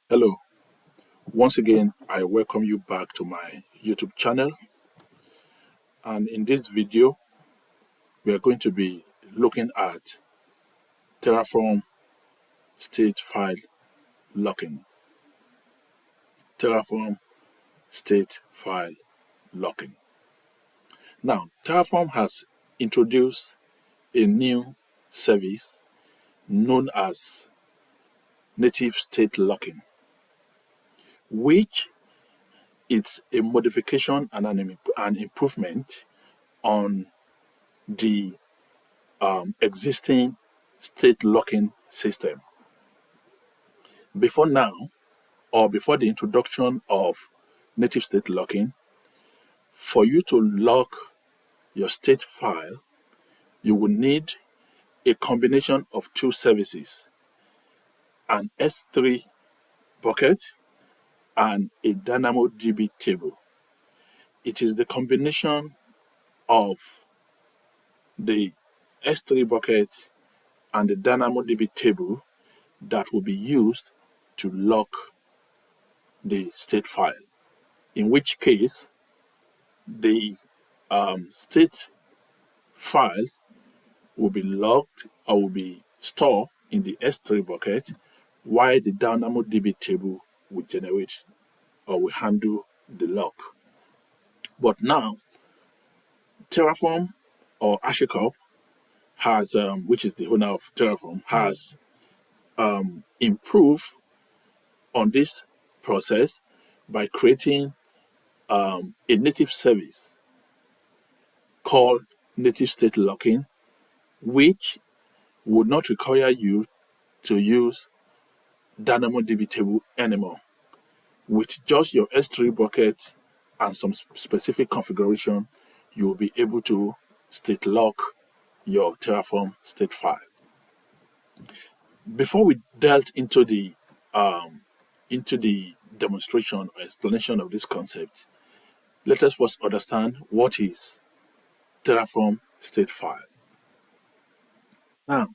Hello, once again, I welcome you back to my YouTube channel. And in this video, we are going to be looking at Terraform state file locking. Terraform state file locking. Now, Terraform has introduced a new service known as native state locking, which is a modification and an improvement on the existing state locking system. Before now, or before the introduction of native state locking, for you to lock your state file, you will need a combination of two services, an S3 bucket and a DynamoDB table. It is the combination of the S3 bucket and the DynamoDB table that will be used to lock the state file, in which case the state file will be locked or will be stored in the S3 bucket, while the DynamoDB table will generate or will handle the lock. But now, Terraform or HashiCorp has, which is the owner of Terraform, has improved on this process by creating a native service called native state locking, which would not require you to use DynamoDB table anymore. With just your S3 bucket and some specific configuration, you will be able to state lock your Terraform state file. Before we delve into the demonstration or explanation of this concept, let us first understand what is Terraform state file. Now,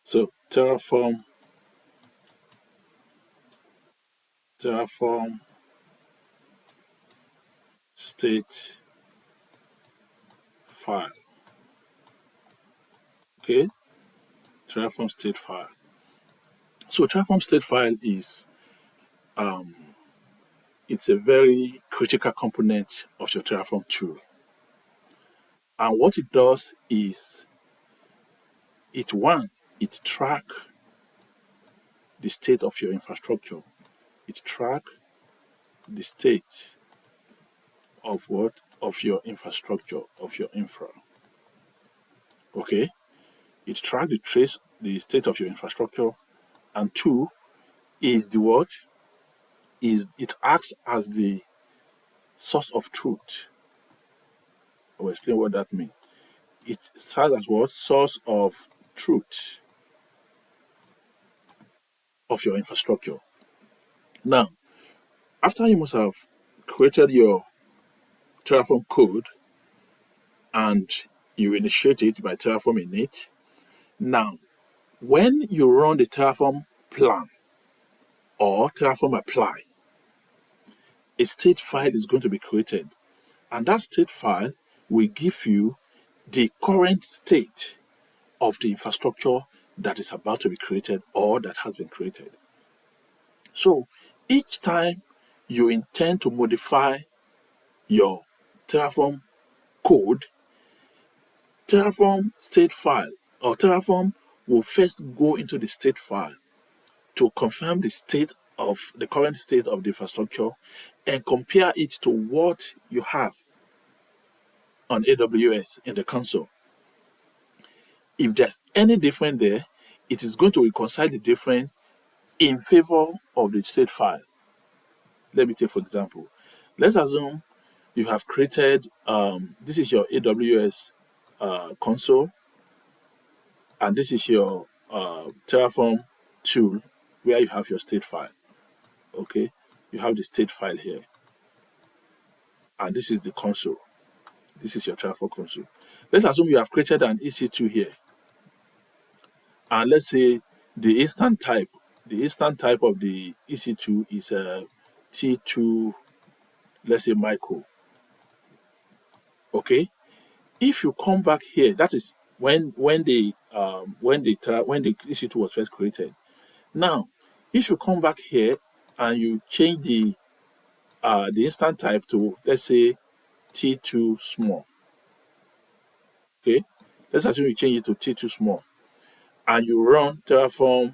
so Terraform state file. Okay, Terraform state file. So Terraform state file is it's a very critical component of your Terraform tool. And what it does is it tracks the state of your infrastructure. It tracks the state of what? Of your infrastructure, of your infra. Okay? It tracks the state of your infrastructure. And two is the what? Is it acts as the source of truth. I will explain what that means. It serves as what? Source of truth of your infrastructure. Now, after you must have created your Terraform code and you initiate it by Terraform init, now when you run the Terraform plan or Terraform apply, a state file is going to be created, and that state file will give you the current state of the infrastructure that is about to be created or that has been created. So each time you intend to modify your Terraform code, Terraform state file or Terraform will first go into the state file to confirm the current state of the infrastructure and compare it to what you have on AWS in the console. If there's any difference there, it is going to reconcile the difference in favor of the state file. Let me take, for example, let's assume you have created, this is your AWS console, and this is your Terraform tool where you have your state file. Okay, you have the state file here, and this is the console. This is your Terraform console. Let's assume you have created an EC2 here, and let's say the instance type the instance type of the EC2 is a T2, let's say micro. Okay. If you come back here, that is when the EC2 was first created. Now, if you come back here and you change the instance type to, let's say, T2 small. Okay, let's assume you change it to T2 small, and you run Terraform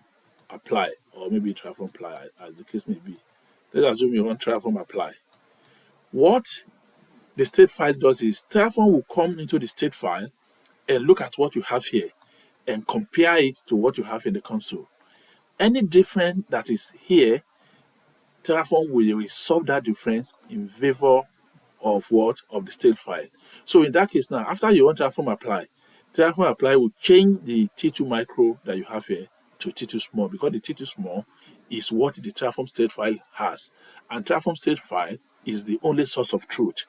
apply, or maybe Terraform apply, as the case may be. Let's assume you run Terraform apply. What the state file does is Terraform will come into the state file and look at what you have here and compare it to what you have in the console. Any difference that is here, Terraform will resolve that difference in favor of what? Of the state file. So in that case now, after you run Terraform apply will change the T2 micro that you have here to T2 small, because the T2 small is what the Terraform state file has. And Terraform state file is the only source of truth.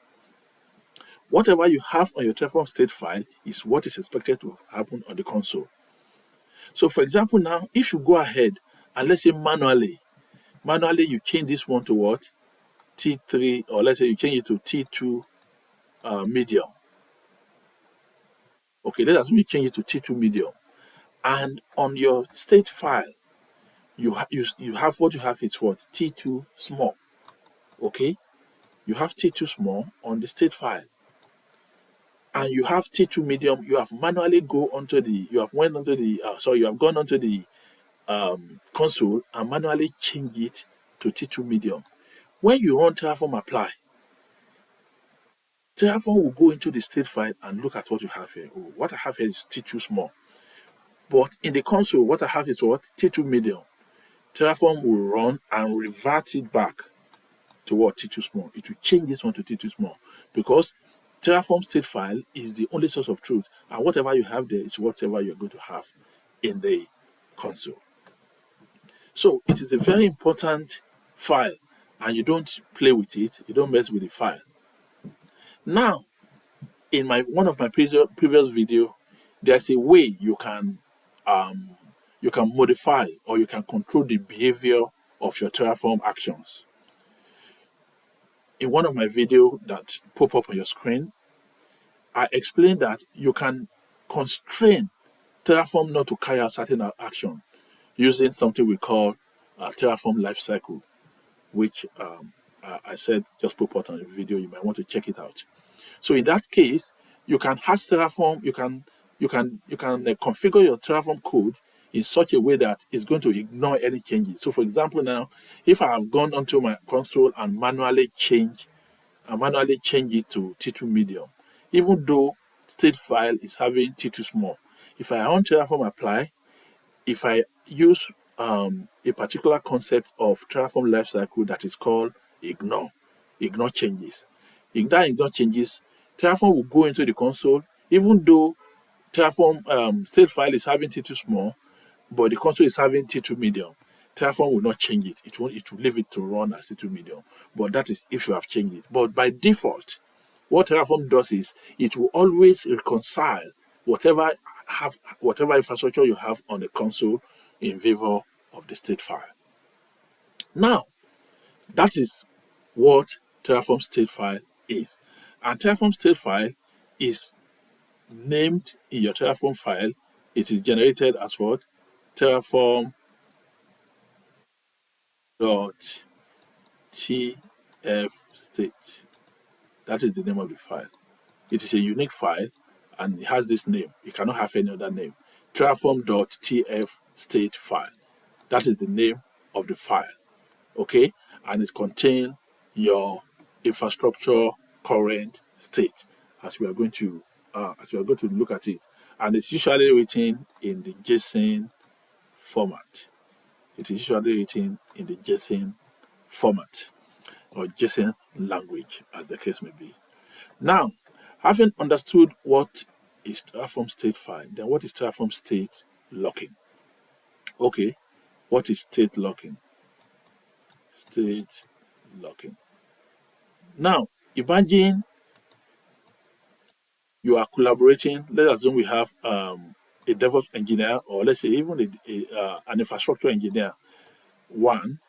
Whatever you have on your Terraform state file is what is expected to happen on the console. So for example now, if you go ahead and let's say manually you change this one to what? T3, or let's say you change it to T2 medium. Okay, let's assume you change it to T2 medium. And on your state file, you have what you have is what? T2 small. Okay, you have T2 small on the state file, and you have T2 medium. You have manually gone onto the console and manually change it to T2 medium. When you run Terraform apply, Terraform will go into the state file and look at what you have here. Oh, what I have here is T2 small. But in the console, what I have is what? T2 medium. Terraform will run and revert it back to what? T2 small. It will change this one to T2 small, because Terraform state file is the only source of truth, and whatever you have there is whatever you're going to have in the console. So it is a very important file, and you don't play with it. You don't mess with the file. Now, in one of my previous video, there's a way you can modify or you can control the behavior of your Terraform actions. In one of my videos that pop up on your screen, I explained that you can constrain Terraform not to carry out certain action using something we call Terraform lifecycle, which I said just pop up on the video. You might want to check it out. So in that case, you can ask Terraform, you can configure your Terraform code in such a way that it's going to ignore any changes. So for example, now, if I have gone onto my console and manually change it to T2 medium, even though state file is having T2 small, if I run Terraform apply, if I use a particular concept of Terraform lifecycle that is called ignore changes. If that ignore changes, Terraform will go into the console, even though Terraform state file is having T2 small, but the console is having T2 medium. Terraform will not change it. It will leave it to run as T2 medium. But that is if you have changed it. But by default, what Terraform does is it will always reconcile whatever infrastructure you have on the console in favor of the state file. Now, that is what Terraform state file is. And Terraform state file is named in your Terraform file. It is generated as what? Terraform.tf state. That is the name of the file. It is a unique file and it has this name. It cannot have any other name. Terraform.tf state file. That is the name of the file. Okay? And it contains your infrastructure current state as we are going to look at it. And it's usually written in the JSON format. It is usually written in the JSON format or JSON language, as the case may be. Now, having understood what is Terraform state file, then what is Terraform state locking? Okay, what is state locking? State locking. Now, imagine you are collaborating. Let's assume we have a DevOps engineer, or let's say even an infrastructure engineer 1,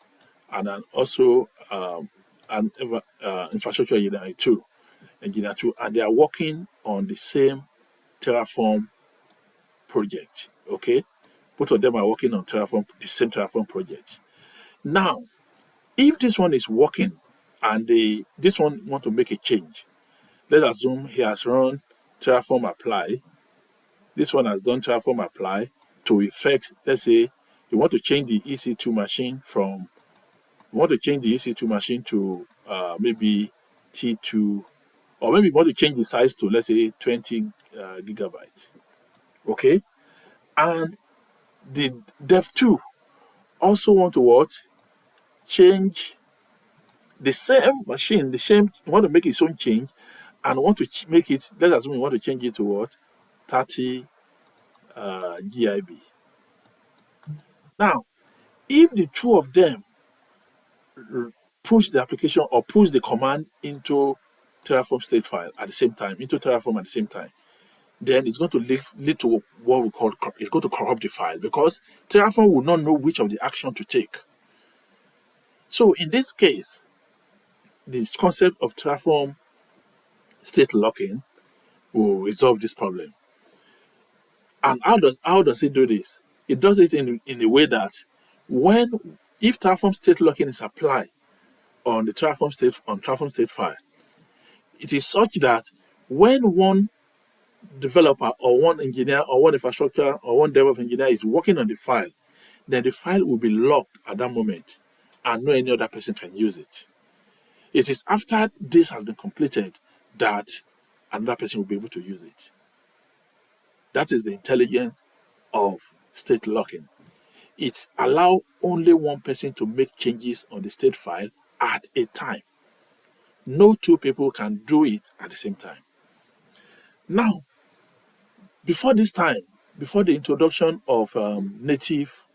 and then also an infrastructure engineer 2, and they are working on the same Terraform project. Okay, both of them are working on the same Terraform project. Now, if this one is working and this one want to make a change, let's assume he has run Terraform apply. This one has done Terraform apply to effect, let's say you want to change the EC2 machine to maybe T2, or maybe you want to change the size to, let's say, 20 gigabytes. Okay, and the dev2 also want to what? Change the same machine, you want to make its own change, and want to make it, let's assume you want to change it to what? 30 GIB. Now, if the two of them push the application or push the command into Terraform state file at the same time, then it's going to lead to what we call, it's going to corrupt the file, because Terraform will not know which of the action to take. So in this case, this concept of Terraform state locking will resolve this problem. And how does it do this? It does it in a way that if Terraform state locking is applied on the Terraform state file, it is such that when one developer or one engineer or one infrastructure or one DevOps engineer is working on the file, then the file will be locked at that moment and no any other person can use it. It is after this has been completed that another person will be able to use it. That is the intelligence of state locking. It allows only one person to make changes on the state file at a time. No two people can do it at the same time. Now, before the introduction of native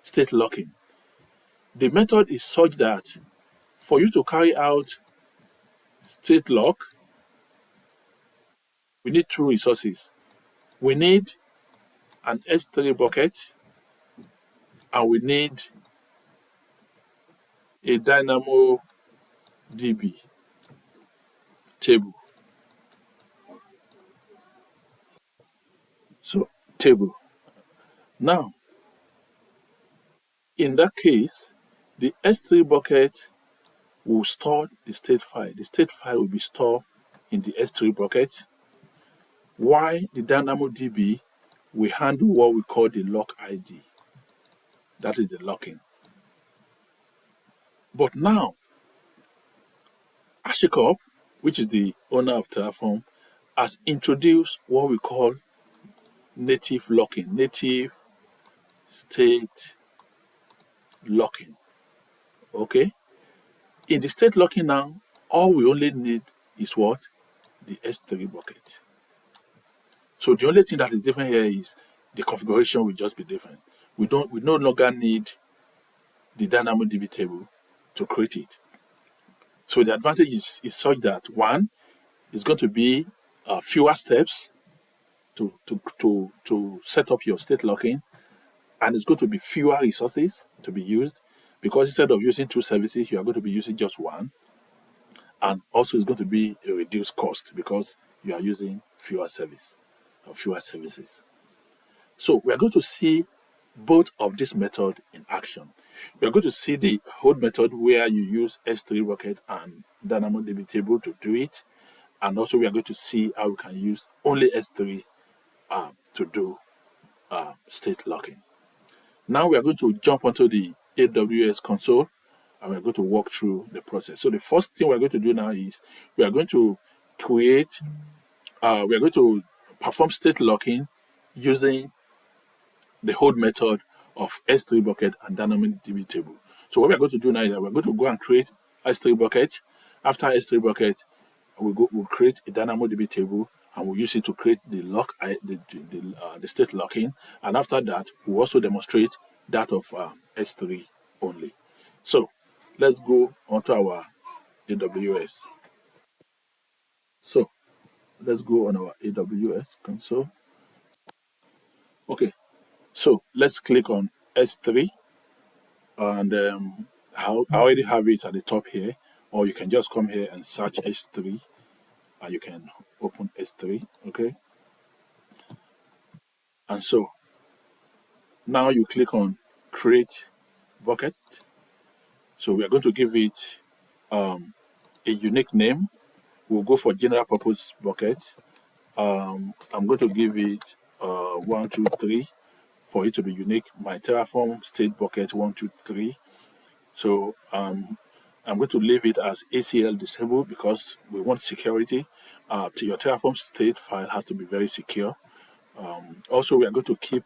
state locking, the method is such that for you to carry out state lock, we need two resources. We need an S3 bucket, and we need a DynamoDB table. So, table. Now, in that case, the S3 bucket will store the state file. The state file will be stored in the S3 bucket, while the DynamoDB will handle what we call the lock ID. That is the locking. But now, HashiCorp, which is the owner of Terraform, has introduced what we call native locking, native state locking. Okay? In the state locking now, all we only need is what? The S3 bucket. So the only thing that is different here is the configuration will just be different. We no longer need the DynamoDB table to create it. So the advantage is such that, one, it's going to be fewer steps to set up your state locking, and it's going to be fewer resources to be used, because instead of using two services, you are going to be using just one. And also it's going to be a reduced cost because you are using fewer services. So we are going to see both of this method in action. We are going to see the old method where you use S3 bucket and DynamoDB table to do it. And also we are going to see how we can use only S3 to do state locking. Now we are going to jump onto the AWS console and we're going to walk through the process. So the first thing we're going to do now is we are going to perform state locking using the old method of S3 bucket and DynamoDB table. So what we're going to do now is that we're going to go and create S3 bucket. After S3 bucket, we'll create a DynamoDB table and we'll use it to create the state locking. And after that, we'll also demonstrate that of S3 only. So let's go onto our AWS. So let's go on our AWS console. Okay, so let's click on S3 And I already have it at the top here, or you can just come here and search S3, and you can open S3. Okay, and so now you click on create bucket. So we are going to give it a unique name. We'll go for general purpose bucket. I'm going to give it 123 for it to be unique. My Terraform state bucket 123. So I'm going to leave it as ACL disabled because we want security. To your Terraform state file has to be very secure. Also, we are going to keep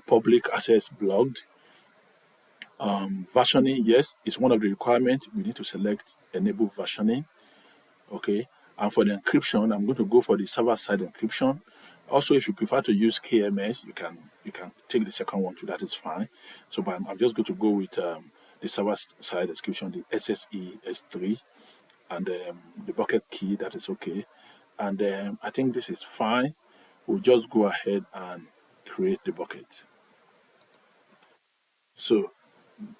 public access blocked. Versioning, yes, is one of the requirements. We need to select enable versioning. Okay, and for the encryption, I'm going to go for the server-side encryption. Also, if you prefer to use KMS, you can take the second one too. That is fine. So, but I'm just going to go with the server-side encryption, the SSE S3, and the bucket key. That is okay. And I think this is fine. We'll just go ahead and create the bucket. So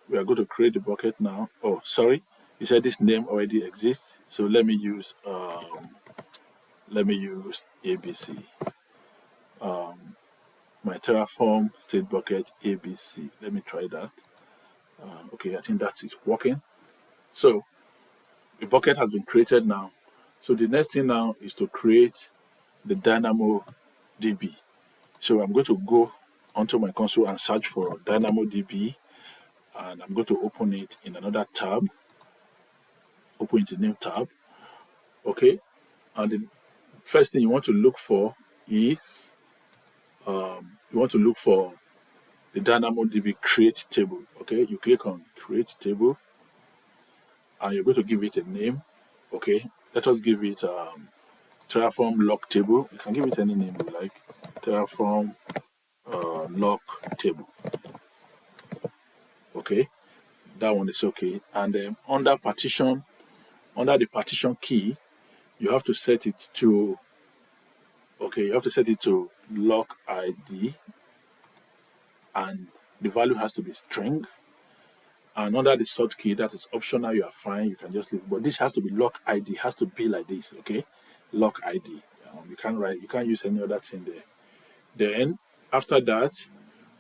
we are going to create the bucket now. Oh, sorry, you said this name already exists. So let me use ABC. My Terraform state bucket ABC. Let me try that. Okay, I think that is working. So the bucket has been created now. So the next thing now is to create the DynamoDB. So I'm going to go onto my console and search for DynamoDB, and I'm going to open it in another tab. Open it in a new tab. Okay, and the first thing you want to look for is you want to look for the DynamoDB create table. Okay, you click on create table, and you're going to give it a name. Okay, let us give it Terraform lock table. You can give it any name you like. Terraform lock table. Okay, that one is okay. And then under the partition key, you have to set it to lock ID, and the value has to be string. And under the sort key, that is optional, you are fine, you can just leave. But this has to be lock ID, has to be like this, okay? Lock ID. You can't use any other thing there. Then after that,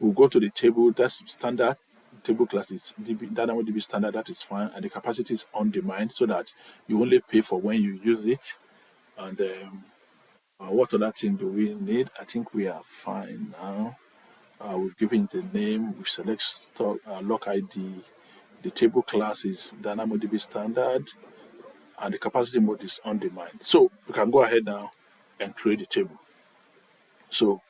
we'll go to the table. That's standard. Table class is DynamoDB standard. That is fine, and the capacity is on demand, so that you only pay for when you use it. And what other thing do we need? I think we are fine now. We've given it a name. We've selected stock lock ID. The table class is DynamoDB standard, and the capacity mode is on demand. So we can go ahead now and create the table. So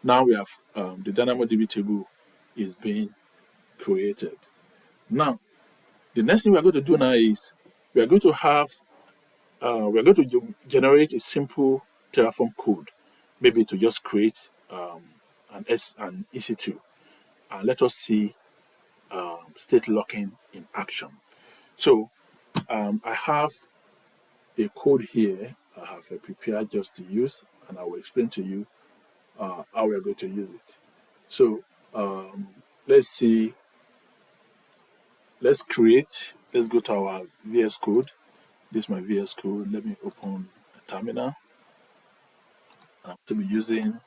now we have the DynamoDB table is being created. Now, the next thing we are going to do now is we are going to generate a simple Terraform code, maybe to just create an EC2, and let us see state locking in action. So I have a code here I have prepared just to use, and I will explain to you how we are going to use it. So let's see. Let's go to our VS Code. This is my VS Code. Let me open a terminal. I'm going to be using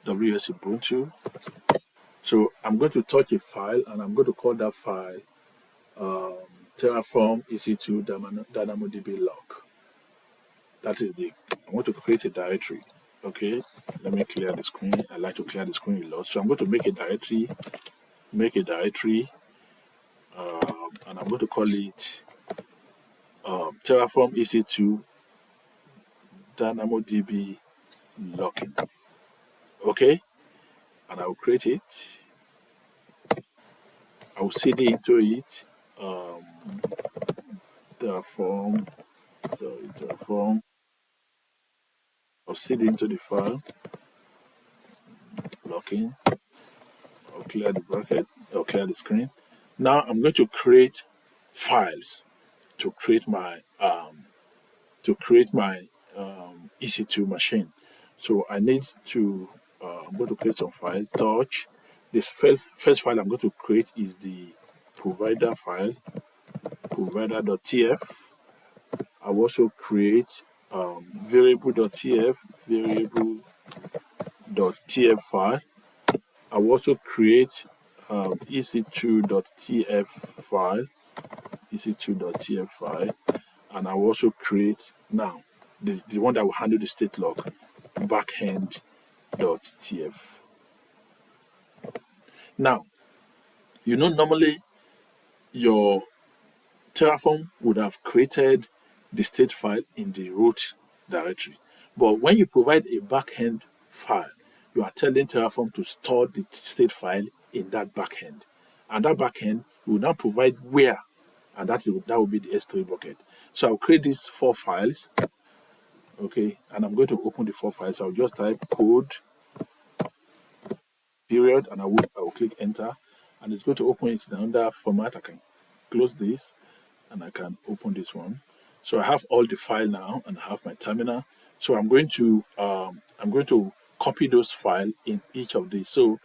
WS Ubuntu. So I'm going to touch a file, and I'm going to call that file Terraform EC2 DynamoDB lock. That is I want to create a directory. Okay, let me clear the screen. I like to clear the screen a lot. So I'm going to make a directory, and I'm going to call it Terraform EC2 DynamoDB locking. Okay, and I will create it. I will cd into it. Terraform. I'll cd into the file. Locking. I'll clear the bracket. I'll clear the screen. Now I'm going to create files to create my EC2 machine. So I need to I'm going to create some file touch This first file I'm going to create is the provider file, provider.tf. I will also create variable.tf, variable.tf file. I will also create ec2.tf file, ec2.tf file, and I will also create now the one that will handle the state log, backend.tf. Now, normally your Terraform would have created the state file in the root directory. But when you provide a backend file, you are telling Terraform to store the state file in that backend. And that backend will now provide where, and that will be the S3 bucket. So I'll create these 4 files. Okay, and I'm going to open the 4 files. So I'll just type code, period, and I will click enter. And it's going to open it in another format. I can close this and I can open this one. So I have all the file now and I have my terminal. So I'm going to copy those files in each of these. So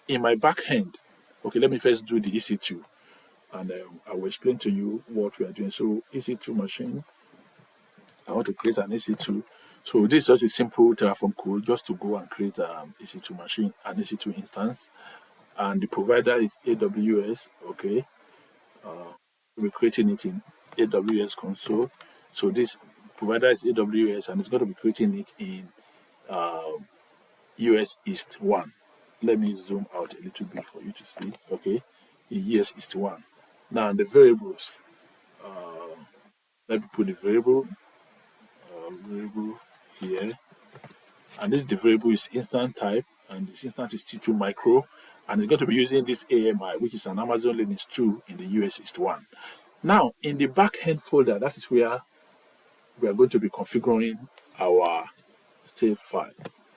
in my backend, okay, let me first do the EC2 and I will explain to you what we are doing. So EC2 machine, I want to create an EC2. So this is just a simple Terraform code just to go and create an EC2 machine, an EC2 instance. And the provider is AWS, okay. We're creating it in AWS console. So this provider is AWS and it's going to be creating it in US East 1. Let me zoom out a little bit for you to see. Okay, in US East 1. Now the variables. Let me put the variable here. And this the variable is instant type and this instant is T2 micro. And it's going to be using this AMI, which is an Amazon Linux 2 in the US East 1. Now, in the backend folder, that is where we are going to be configuring our state file.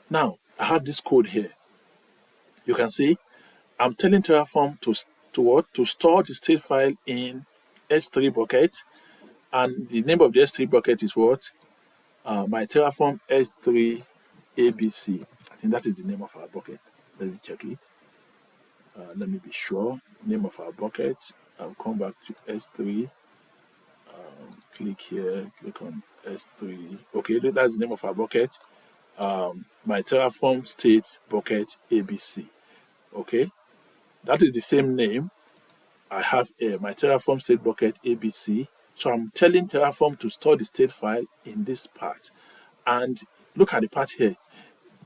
Now, I have this code here. You can see I'm telling Terraform to store the state file in S3 bucket, and the name of the S3 bucket is what? My Terraform S3 ABC. I think that is the name of our bucket. Let me check it. Let me be sure. Name of our bucket. I'll come back to S3. Click here, click on S3. Okay, that's the name of our bucket. My Terraform state bucket ABC. Okay, that is the same name I have here, my Terraform state bucket ABC. So I'm telling Terraform to store the state file in this part. And look at the part here.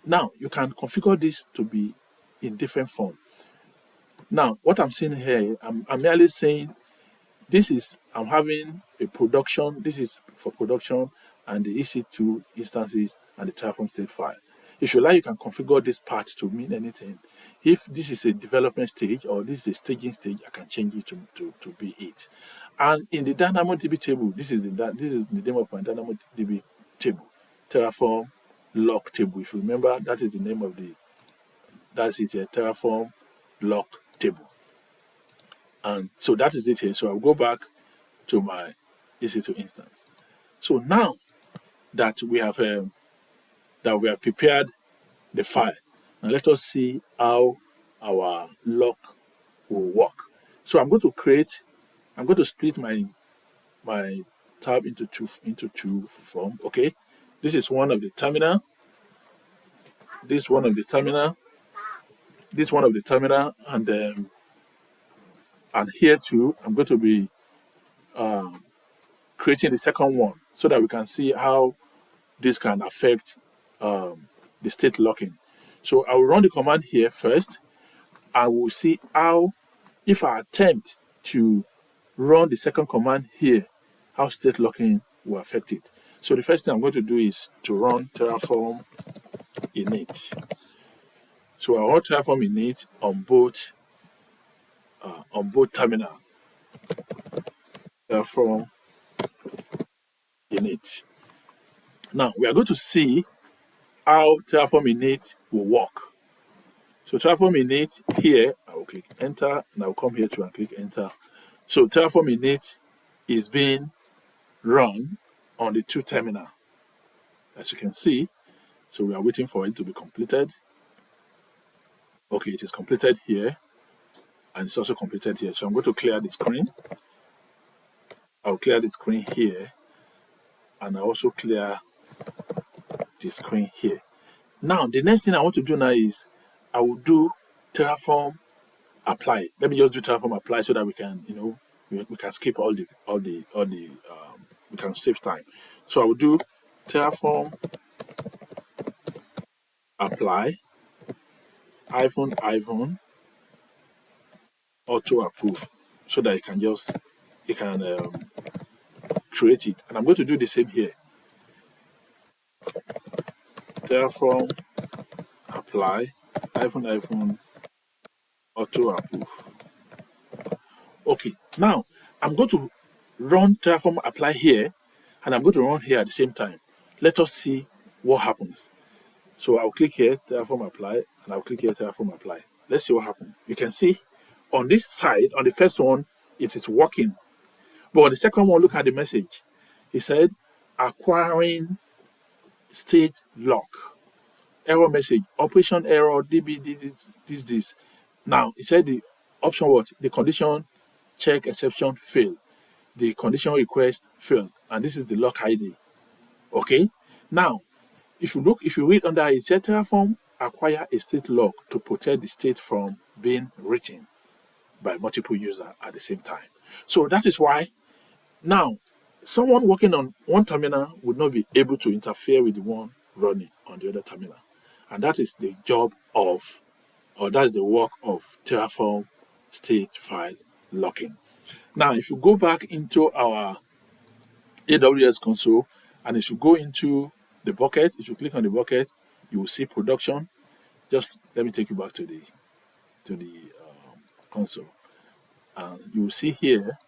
Now you can configure this to be in different form. Now, what I'm saying here, I'm merely saying I'm having a production, this is for production, and the EC2 instances and the Terraform state file. If you like, you can configure this part to mean anything. If this is a development stage or this is a staging stage, I can change it to be it. And in the DynamoDB table, this is the name of my DynamoDB table, Terraform lock table. If you remember, that is the name of that's it here, Terraform lock table. And so that is it here. So I'll go back to my EC2 instance. So now that we have prepared the file, now let us see how our lock will work. So I'm going to split my tab into two form. Okay, this is one of the terminal. This one of the terminal. This one of the terminal, and here too, I'm going to be creating the second one so that we can see how this can affect the state locking. So I will run the command here first. I will see how, if I attempt to run the second command here, how state locking will affect it. So the first thing I'm going to do is to run Terraform init. So I run Terraform init on both terminal. Terraform init. Now we are going to see how Terraform init will work. So Terraform init here, I will click enter and I will come here to and click enter. So Terraform init is being run on the 2 terminal, as you can see. So we are waiting for it to be completed. Okay, it is completed here, and it's also completed here. So I'm going to clear the screen. I'll clear the screen here, and I also clear the screen here. Now, the next thing I want to do now is I will do Terraform apply. Let me just do Terraform apply so that we can, we can skip we can save time. So I will do Terraform apply iPhone auto approve so that you can create it. And I'm going to do the same here. Terraform apply iPhone auto approve. Okay, now I'm going to run Terraform apply here, and I'm going to run here at the same time. Let us see what happens. So I'll click here, Terraform apply, and I'll click here, Terraform apply. Let's see what happens. You can see on this side, on the first one, it is working. But on the second one, look at the message. It said, acquiring state lock. Error message, operation error, DB, this. Now, it said the option what? The condition check exception fail. The condition request failed. And this is the lock ID. Okay? Now, if you read under it, said Terraform acquire a state lock to protect the state from being written by multiple users at the same time. So that is why now someone working on one terminal would not be able to interfere with the one running on the other terminal. And that is the job of, or that's the work of Terraform state file locking. Now, if you go back into our AWS console, and if you go into the bucket, if you click on the bucket, you will see production. Just let me take you back to the console, and you will see here.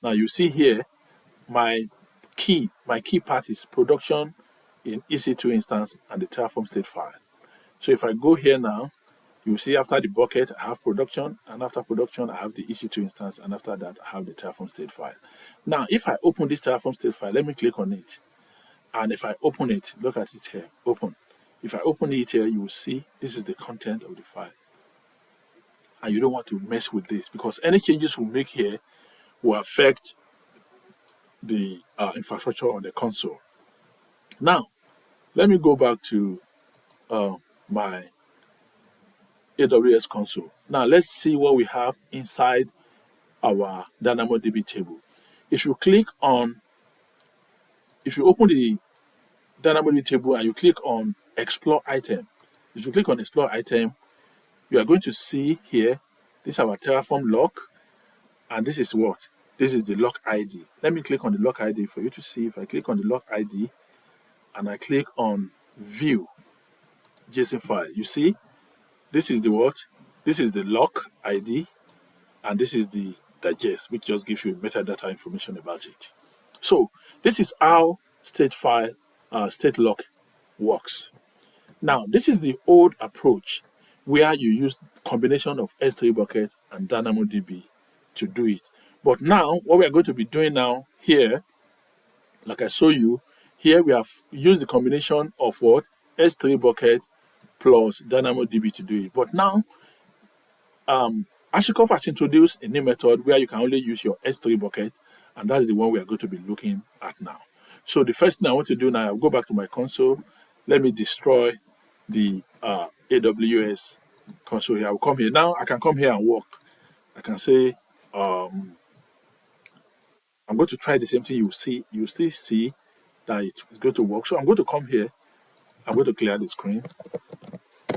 Now you see here my key part is production in EC2 instance and the Terraform state file. So if I go here now, you will see after the bucket I have production, and after production I have the EC2 instance, and after that I have the Terraform state file. Now if I open this Terraform state file, let me click on it, and if I open it, look at it here, open. If I open it here, you will see this is the content of the file, and you don't want to mess with this because any changes we make here will affect the infrastructure on the console. Now let me go back to my AWS console. Now let's see what we have inside our DynamoDB table. If you open the DynamoDB table and you click on explore item, if you click on explore item, you are going to see here, this is our Terraform lock, and this is what? This is the lock ID. Let me click on the lock ID for you to see. If I click on the lock ID and I click on view JSON file, you see this is the what? This is the lock ID, and this is the digest, which just gives you metadata information about it. So this is how state lock works. Now this is the old approach where you use combination of S3 bucket and DynamoDB to do it. But now what we are going to be doing now here, like I showed you, here we have used the combination of what? S3 bucket plus DynamoDB to do it. But now HashiCorp has introduced a new method where you can only use your S3 bucket, and that's the one we are going to be looking at now. So the first thing I want to do now, I'll go back to my console. Let me destroy the AWS console here. I will come here. Now I can come here and work. I can say, I'm going to try the same thing. You still see that it's going to work. So I'm going to come here. I'm going to clear the screen.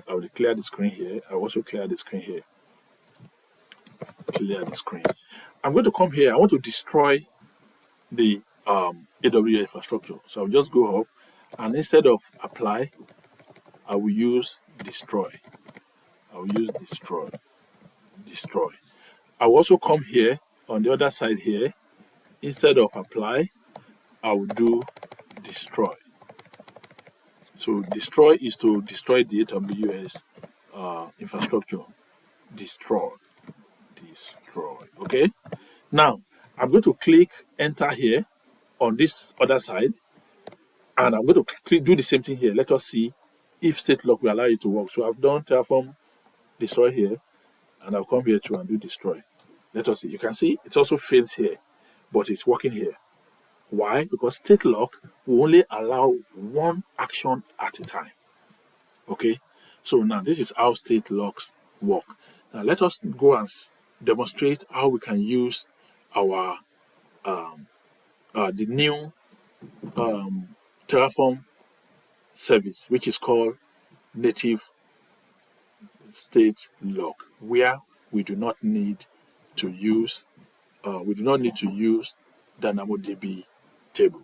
I will clear the screen here. I will also clear the screen here. Clear the screen. I'm going to come here. I want to destroy the AWS infrastructure. So I'll just go up, and instead of apply, I will use destroy. I will use destroy. I will also come here on the other side here. Instead of apply, I will do destroy. So destroy is to destroy the AWS infrastructure. Destroy. Okay. Now I'm going to click enter here on this other side, and I'm going to do the same thing here. Let us see if state lock will allow you to work. So I've done Terraform destroy here, and I'll come here to and do destroy. Let us see. You can see it also fails here, but it's working here. Why? Because state lock will only allow one action at a time. Okay, so now this is how state locks work. Now let us go and demonstrate how we can use our the new Terraform service, which is called native state lock, where we do not need to use DynamoDB table.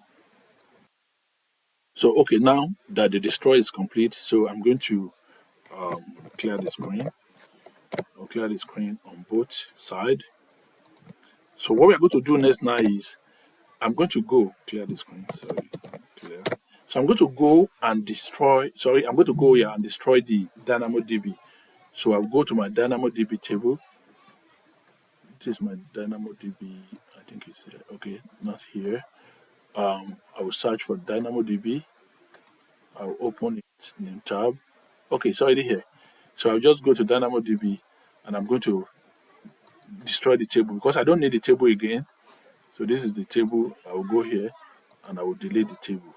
So okay, now that the destroy is complete, so I'm going to clear the screen. I'll clear the screen on both sides. So what we're going to do next now is I'm going to go clear the screen. Sorry, clear. So I'm going to go and destroy. Sorry, I'm going to go here and destroy the DynamoDB. So I'll go to my DynamoDB table. This is my DynamoDB. I think it's here. Okay, not here. I will search for DynamoDB. I'll open its new tab. Okay, it's already here. So I'll just go to DynamoDB and I'm going to destroy the table because I don't need the table again. So this is the table. I will go here and I will delete the table.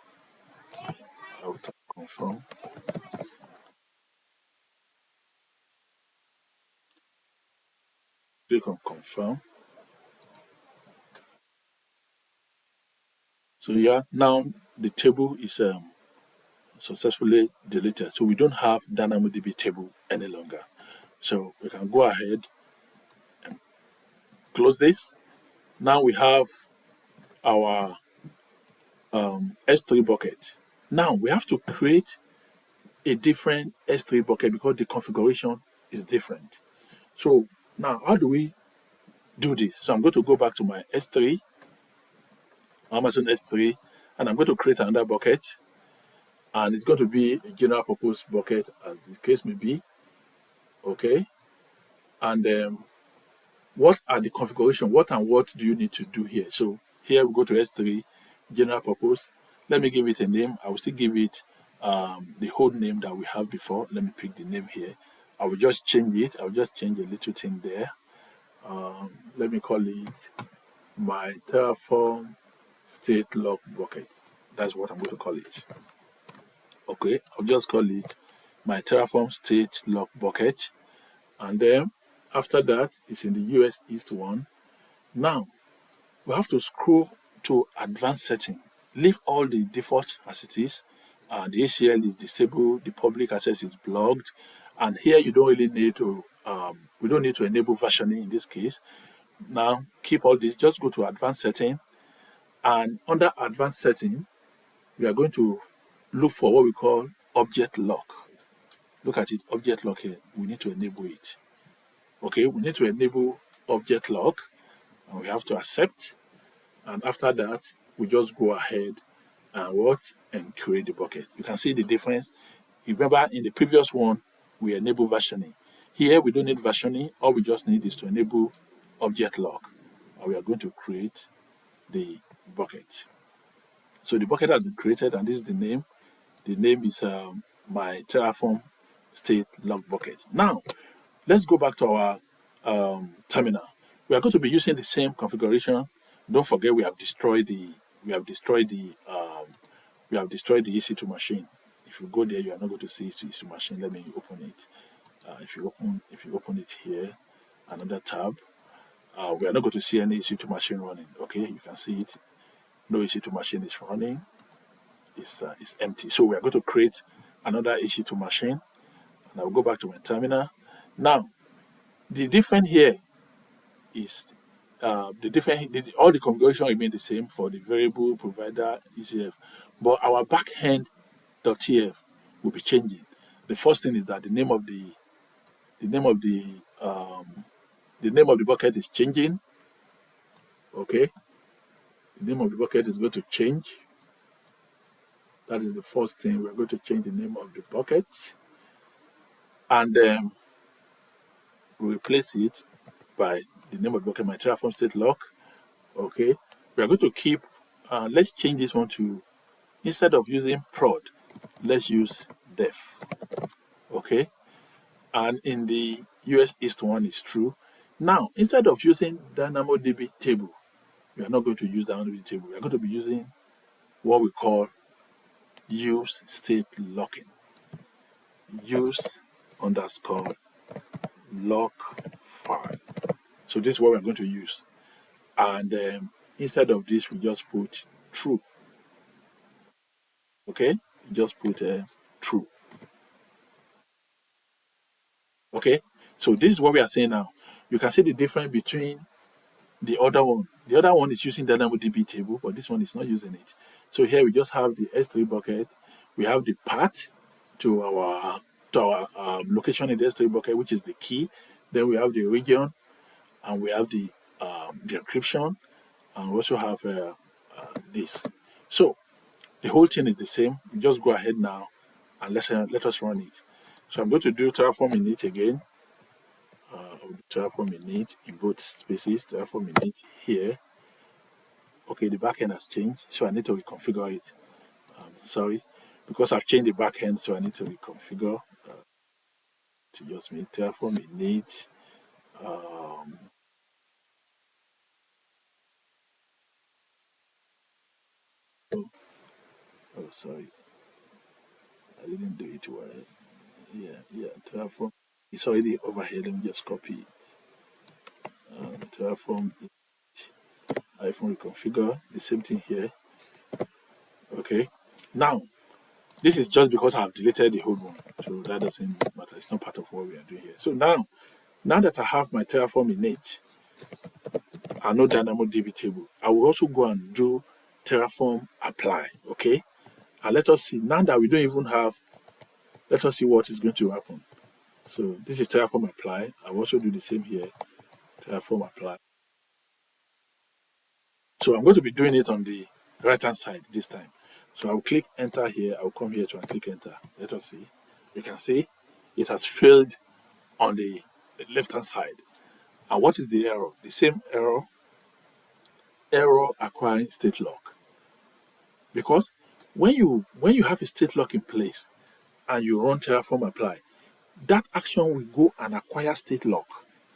I will tap confirm. Click on confirm. So yeah, now the table is successfully deleted. So we don't have DynamoDB table any longer. So we can go ahead and close this. Now we have our S3 bucket. Now we have to create a different S3 bucket because the configuration is different. So now how do we do this? So I'm going to go back to my S3, Amazon S3, and I'm going to create another bucket. And it's going to be a general purpose bucket as the case may be. Okay. And what are the configuration? What and what do you need to do here? So here we go to S3, general purpose. Let me give it a name. I will still give it the whole name that we have before. Let me pick the name here. I will just change it. I will just change a little thing there. Let me call it my Terraform state lock bucket. That's what I'm going to call it. Okay, I'll just call it my Terraform state lock bucket. And then after that, it's in the US East one. Now, we have to scroll to advanced setting. Leave all the default as it is. The ACL is disabled. The public access is blocked. And here you don't really need to, we don't need to enable versioning in this case. Now, keep all this. Just go to advanced setting. And under advanced setting, we are going to look for what we call object lock. Look at it, object lock here. We need to enable it. Okay, we need to enable object lock. And we have to accept. And after that, we just go ahead and create the bucket. You can see the difference. Remember, in the previous one, we enable versioning. Here, we don't need versioning. All we just need is to enable object lock. And we are going to create the bucket. So the bucket has been created, and this is the name. The name is my Terraform state lock bucket. Now, let's go back to our terminal. We are going to be using the same configuration. Don't forget we have destroyed the EC2 machine. If you go there, you are not going to see EC2 machine. Let me open it. If you open it here, another tab, we are not going to see any EC2 machine running. Okay, you can see it. No EC2 machine is running. It's empty. So we are going to create another EC2 machine, and I will go back to my terminal. Now, the difference here is all the configuration remain the same for the variable provider ECF, but our backend.tf will be changing. The first thing is that the name of the bucket is changing. Okay, the name of the bucket is going to change. That is the first thing. We're going to change the name of the bucket, and we replace it by the name of the bucket, my Terraform state lock. Okay, we are going to keep. Let's change this one to, instead of using prod, let's use def. Okay, and in the US East one is true. Now, instead of using DynamoDB table, we are not going to use DynamoDB table. We are going to be using what we call use state locking. Use underscore lock file. So this is what we're going to use. And instead of this, we just put true. Okay, just put true. Okay, so this is what we are saying now. You can see the difference between the other one. The other one is using DynamoDB table, but this one is not using it. So here we just have the S3 bucket. We have the path to our location in the S3 bucket, which is the key. Then we have the region, and we have the encryption, and we also have this. So the whole thing is the same. We just go ahead now and let us run it. So I'm going to do Terraform init again. Terraform init in both spaces. Terraform init here. Okay, the backend has changed, so I need to reconfigure it. Sorry, because I've changed the backend, so I need to reconfigure. To just me Terraform init. Oh, sorry, I didn't do it well. Yeah, Terraform. It's already over here. Let me just copy it. Terraform iPhone reconfigure. The same thing here. Okay. Now, this is just because I've deleted the old one, so that doesn't matter. It's not part of what we are doing here. So now that I have my Terraform init and no DynamoDB table, I will also go and do Terraform apply. Okay. And let us see now that we don't even have. Let us see what is going to happen. So this is Terraform apply. I will also do the same here. Terraform apply. So I'm going to be doing it on the right hand side this time. So I'll click enter here. I'll come here to and click enter. Let us see. You can see it has failed on the left hand side. And what is the error? The same error acquiring state lock. Because when you have a state lock in place and you run Terraform apply, that action will go and acquire state lock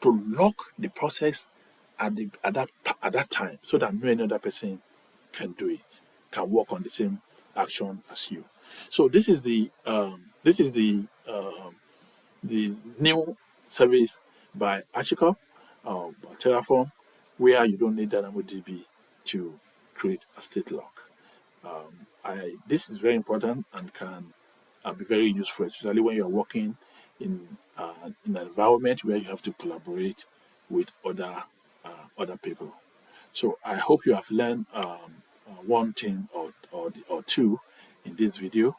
to lock the process at that time, so that no other person can do it, can work on the same action as you. So this is the new service by Archicop, Terraform, where you don't need DynamoDB to create a state lock. This is very important and can be very useful, especially when you're working in an environment where you have to collaborate with other people. So I hope you have learned one thing or two in this video.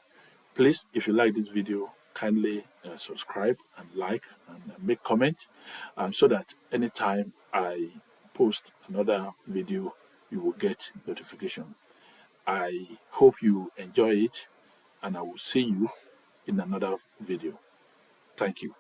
Please, if you like this video, kindly subscribe and like and make comments, so that anytime I post another video, you will get notification. I hope you enjoy it, and I will see you in another video. Thank you.